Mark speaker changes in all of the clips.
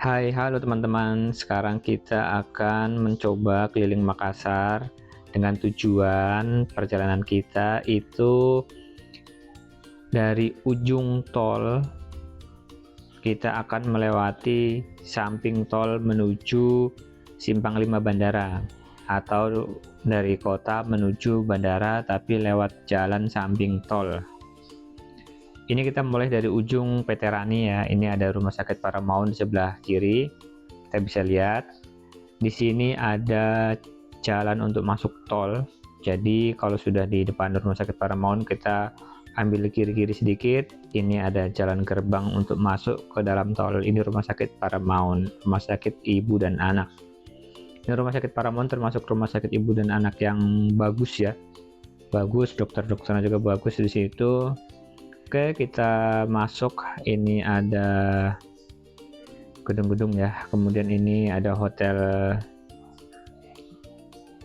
Speaker 1: Hai, halo teman-teman. Sekarang kita akan mencoba keliling Makassar dengan tujuan perjalanan kita itu dari ujung tol. Kita akan melewati samping tol menuju Simpang 5 Bandara, atau dari kota menuju bandara tapi lewat jalan samping tol. Ini kita mulai dari ujung PT Rani ya. Ini ada Rumah Sakit Paramount di sebelah kiri. Kita bisa lihat di sini ada jalan untuk masuk tol. Jadi kalau sudah di depan Rumah Sakit Paramount, kita ambil kiri-kiri sedikit. Ini ada jalan gerbang untuk masuk ke dalam tol. Ini Rumah Sakit Paramount, Rumah Sakit Ibu dan Anak. Ini Rumah Sakit Paramount termasuk rumah sakit ibu dan anak yang bagus ya. Bagus, dokter-dokternya juga bagus di situ. Oke, kita masuk. Ini ada gedung-gedung ya. Kemudian ini ada hotel.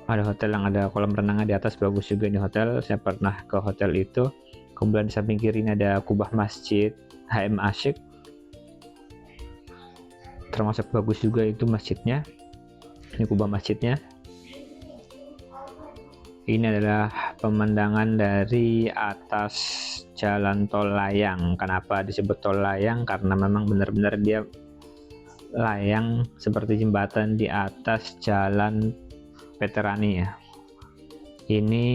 Speaker 1: Ada hotel yang ada kolam renangnya di atas, bagus juga ini hotel. Saya pernah ke hotel itu. Kemudian di samping kiri ini ada kubah masjid HM Asyik. Termasuk bagus juga itu masjidnya. Ini kubah masjidnya. Ini adalah pemandangan dari atas jalan tol layang. Kenapa disebut tol layang? Karena memang benar-benar dia layang seperti jembatan di atas jalan veterani ya. Ini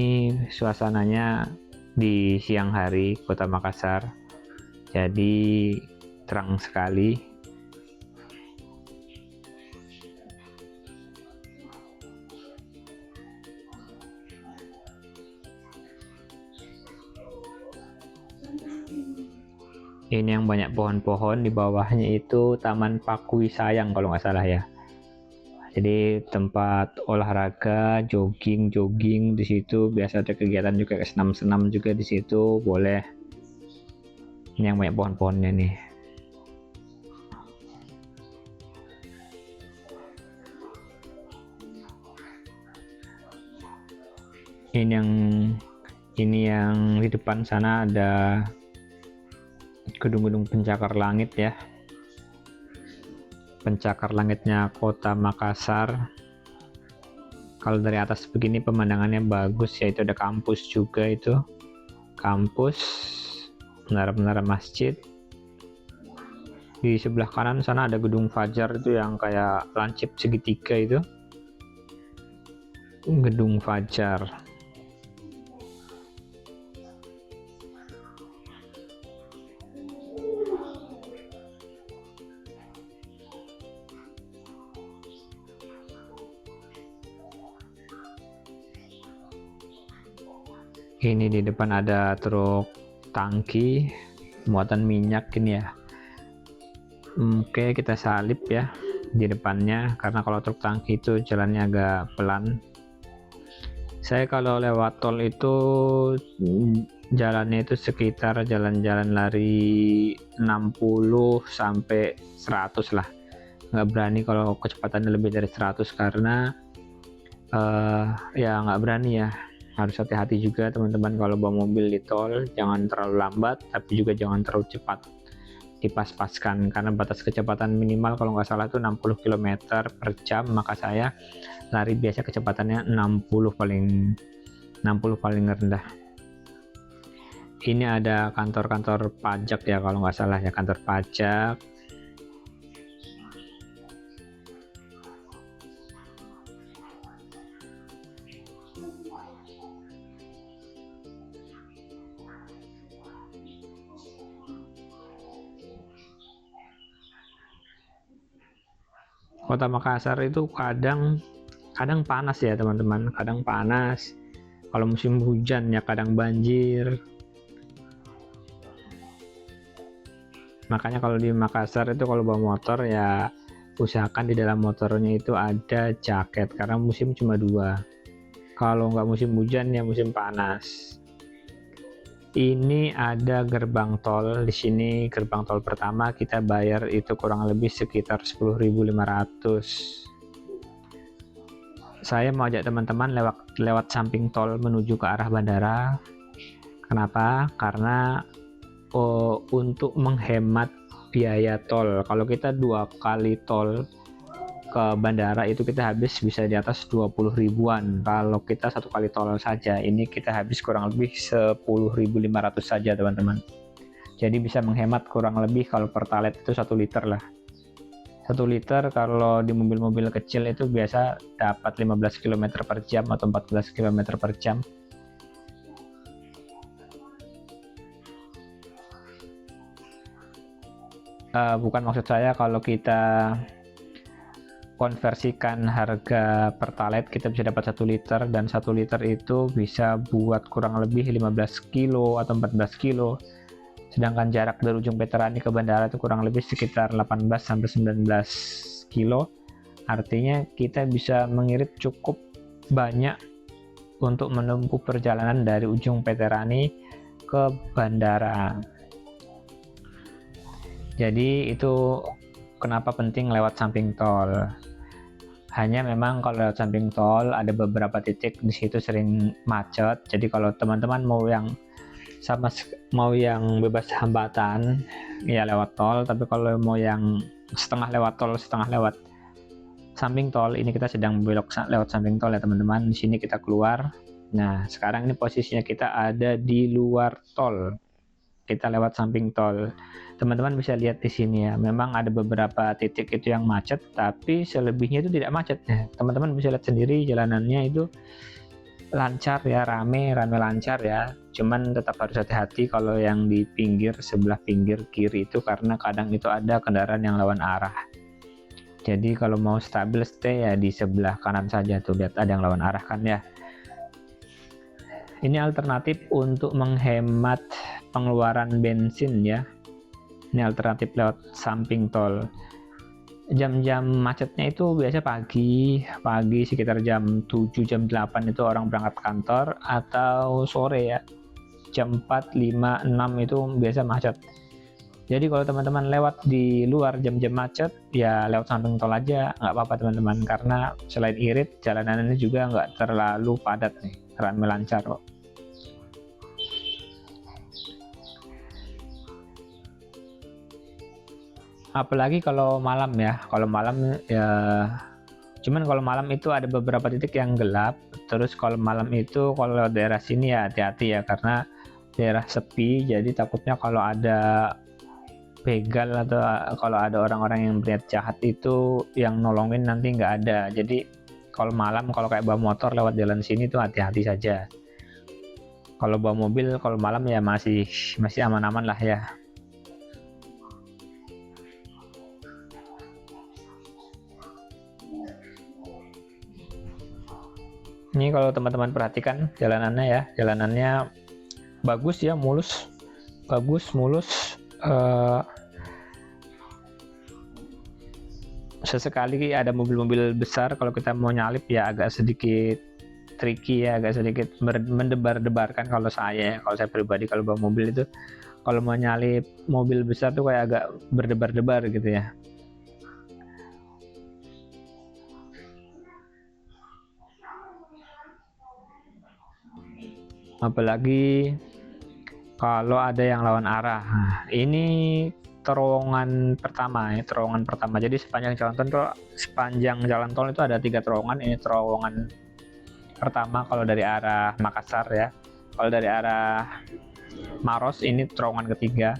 Speaker 1: suasananya di siang hari Kota Makassar. Jadi terang sekali. Ini yang banyak pohon-pohon, di bawahnya itu Taman Pakui Sayang kalau nggak salah ya. Jadi tempat olahraga, jogging di situ. Biasa ada kegiatan juga, senam-senam juga di situ boleh. Ini yang banyak pohon-pohonnya nih. Ini yang di depan sana ada gedung-gedung pencakar langit ya. Pencakar langitnya Kota Makassar. Kalau dari atas begini pemandangannya bagus ya. Itu ada kampus juga, itu kampus, menara-menara masjid. Di sebelah kanan sana ada gedung Fajar, itu yang kayak lancip segitiga, itu gedung Fajar. Ini di depan ada truk tangki muatan minyak ini ya. Oke, kita salip ya di depannya, karena kalau truk tangki itu jalannya agak pelan. Saya kalau lewat tol itu jalannya itu sekitar jalan-jalan lari 60 sampai 100 lah. Nggak berani kalau kecepatannya lebih dari 100, karena ya nggak berani ya. Harus hati-hati juga teman-teman kalau bawa mobil di tol. Jangan terlalu lambat, tapi juga jangan terlalu cepat. Dipas-paskan, karena batas kecepatan minimal kalau nggak salah itu 60 km per jam. Maka saya lari biasa kecepatannya 60 paling rendah. Ini ada kantor-kantor pajak ya kalau nggak salah ya, kantor pajak. Kota Makassar itu kadang panas ya teman-teman, kadang panas. Kalau musim hujan ya kadang banjir. Makanya kalau di Makassar itu kalau bawa motor ya usahakan di dalam motornya itu ada jaket, karena musim cuma dua. Kalau nggak musim hujan ya musim panas. Ini ada gerbang tol. Di sini gerbang tol pertama kita bayar itu kurang lebih sekitar 10.500. Saya mau ajak teman-teman lewat samping tol menuju ke arah bandara. Kenapa? Karena untuk menghemat biaya tol. Kalau kita 2 kali tol ke bandara itu kita habis bisa di atas 20 ribuan. Kalau kita 1 kali tol saja ini kita habis kurang lebih 10.500 saja teman-teman. Jadi bisa menghemat kurang lebih kalau pertalite itu 1 liter lah. 1 liter kalau di mobil-mobil kecil itu biasa dapat 15 km per jam atau 14 km per jam. Bukan maksud saya kalau kita konversikan harga pertalite kita bisa dapat 1 liter, dan 1 liter itu bisa buat kurang lebih 15 kilo atau 14 kilo, sedangkan jarak dari ujung Veterani ke bandara itu kurang lebih sekitar 18-19 kilo. Artinya kita bisa mengirit cukup banyak untuk menempuh perjalanan dari ujung Veterani ke bandara. Jadi itu kenapa penting lewat samping tol. Hanya memang kalau lewat samping tol ada beberapa titik di situ sering macet. Jadi kalau teman-teman mau yang bebas hambatan ya lewat tol, tapi kalau mau yang setengah lewat tol setengah lewat samping tol, ini kita sedang belok lewat samping tol ya teman-teman. Di sini kita keluar. Nah, sekarang ini posisinya kita ada di luar tol. Kita lewat samping tol. Teman-teman bisa lihat di sini ya, memang ada beberapa titik itu yang macet, tapi selebihnya itu tidak macet. Nah, teman-teman bisa lihat sendiri jalanannya itu lancar ya, rame lancar ya. Cuman tetap harus hati-hati kalau yang di sebelah pinggir kiri itu, karena kadang itu ada kendaraan yang lawan arah. Jadi kalau mau stabil stay ya di sebelah kanan saja tuh, lihat ada yang lawan arah kan ya. Ini alternatif untuk menghemat pengeluaran bensin ya. Ini alternatif lewat samping tol. Jam-jam macetnya itu biasa pagi sekitar jam 7, jam 8 itu orang berangkat kantor, atau sore ya, jam 4, 5, 6 itu biasa macet. Jadi kalau teman-teman lewat di luar jam-jam macet, ya lewat samping tol aja, nggak apa-apa teman-teman, karena selain irit, jalanannya juga nggak terlalu padat nih, ramai lancar kok. Apalagi kalau malam ya, cuman kalau malam itu ada beberapa titik yang gelap. Terus kalau malam itu kalau lewat daerah sini ya hati-hati ya, karena daerah sepi, jadi takutnya kalau ada begal atau kalau ada orang-orang yang berniat jahat itu yang nolongin nanti nggak ada. Jadi kalau malam, kalau kayak bawa motor lewat jalan sini tuh hati-hati saja. Kalau bawa mobil kalau malam ya masih aman-aman lah ya. Ini kalau teman-teman perhatikan jalanannya bagus ya, mulus. Sesekali ada mobil-mobil besar, kalau kita mau nyalip ya agak sedikit tricky ya, agak sedikit mendebar-debarkan kalau saya pribadi kalau bawa mobil itu, kalau mau nyalip mobil besar tuh kayak agak berdebar-debar gitu ya. Apalagi kalau ada yang lawan arah. Nah, ini terowongan pertama. Jadi sepanjang jalan tol itu ada 3 terowongan. Ini terowongan pertama kalau dari arah Makassar ya. Kalau dari arah Maros ini terowongan ketiga.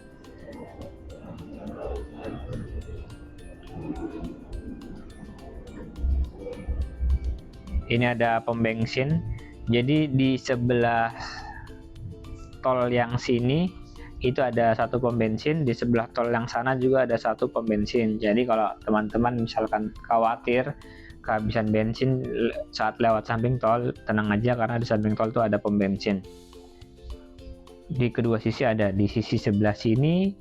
Speaker 1: Ini ada pom bensin. Jadi di sebelah tol yang sini itu ada 1 pom bensin, di sebelah tol yang sana juga ada 1 pom bensin. Jadi kalau teman-teman misalkan khawatir kehabisan bensin saat lewat samping tol, tenang aja karena di samping tol itu ada pom bensin. Di kedua sisi ada, di sisi sebelah sini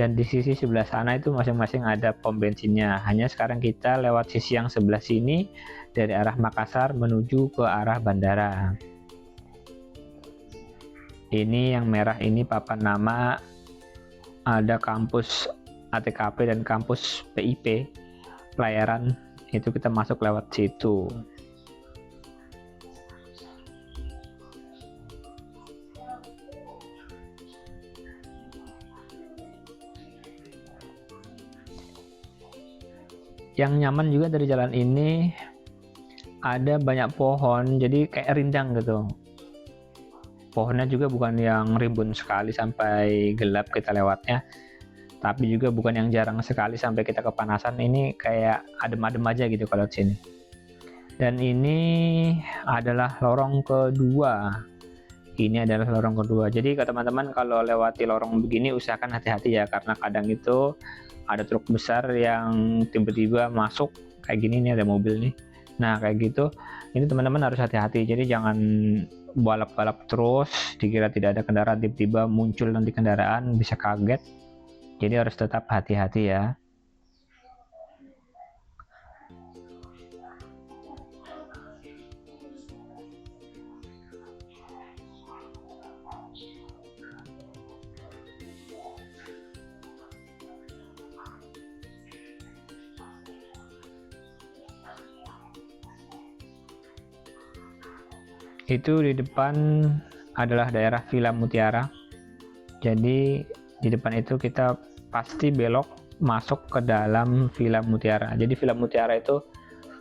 Speaker 1: dan di sisi sebelah sana itu masing-masing ada pom bensinnya. Hanya sekarang kita lewat sisi yang sebelah sini dari arah Makassar menuju ke arah bandara. Ini yang merah ini papan nama, ada kampus ATKP dan kampus PIP pelayaran, itu kita masuk lewat situ. Yang nyaman juga dari jalan ini ada banyak pohon, jadi kayak rindang gitu. Pohonnya juga bukan yang rimbun sekali sampai gelap kita lewatnya, tapi juga bukan yang jarang sekali sampai kita kepanasan. Ini kayak adem-adem aja gitu kalau di sini. Dan ini adalah lorong kedua. Ini adalah lorong kedua. Jadi ke teman-teman kalau lewati lorong begini usahakan hati-hati ya, karena kadang itu ada truk besar yang tiba-tiba masuk kayak gini. Nih ada mobil nih. Nah kayak gitu, ini teman-teman harus hati-hati. Jadi jangan balap-balap terus dikira tidak ada kendaraan, tiba-tiba muncul nanti kendaraan, bisa kaget. Jadi harus tetap hati-hati ya. Itu di depan adalah daerah Villa Mutiara. Jadi di depan itu kita pasti belok masuk ke dalam Villa Mutiara. Jadi Villa Mutiara itu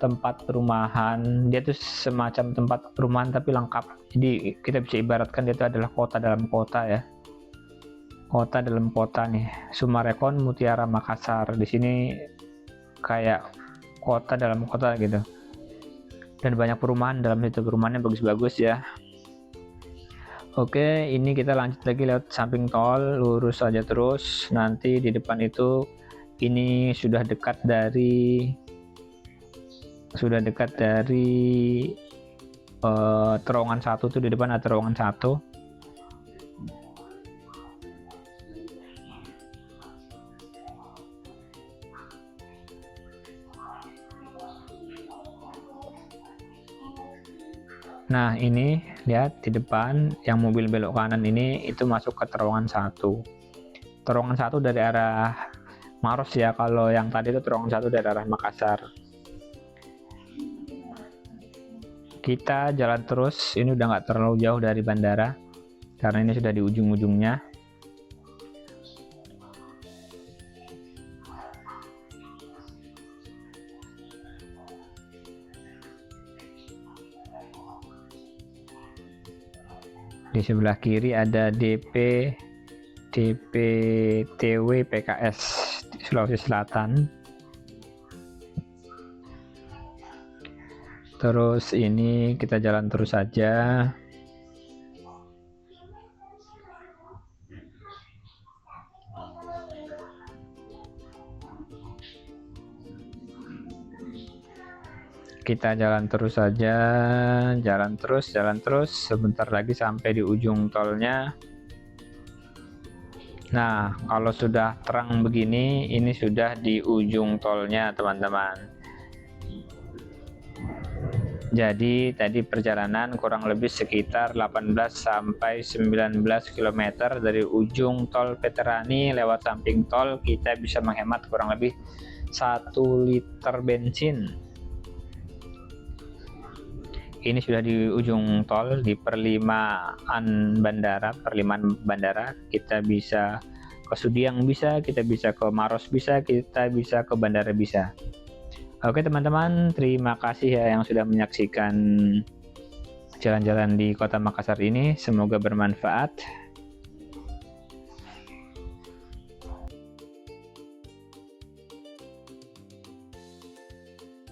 Speaker 1: tempat perumahan, dia tuh semacam tempat perumahan tapi lengkap. Jadi kita bisa ibaratkan dia itu adalah kota dalam kota ya. Kota dalam kota nih. Sumarekon Mutiara Makassar. Di sini kayak kota dalam kota gitu. Dan banyak perumahan dalam situ, perumahannya bagus-bagus ya. Oke, ini kita lanjut lagi lewat samping tol, lurus saja terus. Nanti di depan itu ini sudah dekat dari terowongan 1 tuh, di depan ada terowongan 1. Nah ini lihat di depan yang mobil belok kanan ini, itu masuk ke terowongan 1. Terowongan 1 dari arah Maros ya, kalau yang tadi itu terowongan 1 dari arah Makassar. Kita jalan terus, ini udah nggak terlalu jauh dari bandara karena ini sudah di ujung-ujungnya. Di sebelah kiri ada DPTW PKS Sulawesi Selatan. Terus ini kita jalan terus saja. Kita jalan terus saja, jalan terus, sebentar lagi sampai di ujung tolnya. Nah, kalau sudah terang begini, ini sudah di ujung tolnya, teman-teman. Jadi tadi perjalanan kurang lebih sekitar 18 sampai 19 km dari ujung tol Veterani lewat samping tol. Kita bisa menghemat kurang lebih 1 liter bensin. Ini sudah di ujung tol, di perlimaan bandara. Kita bisa ke Sudiang bisa, kita bisa ke Maros bisa, kita bisa ke bandara bisa. Oke teman-teman, terima kasih ya yang sudah menyaksikan jalan-jalan di Kota Makassar ini. Semoga bermanfaat.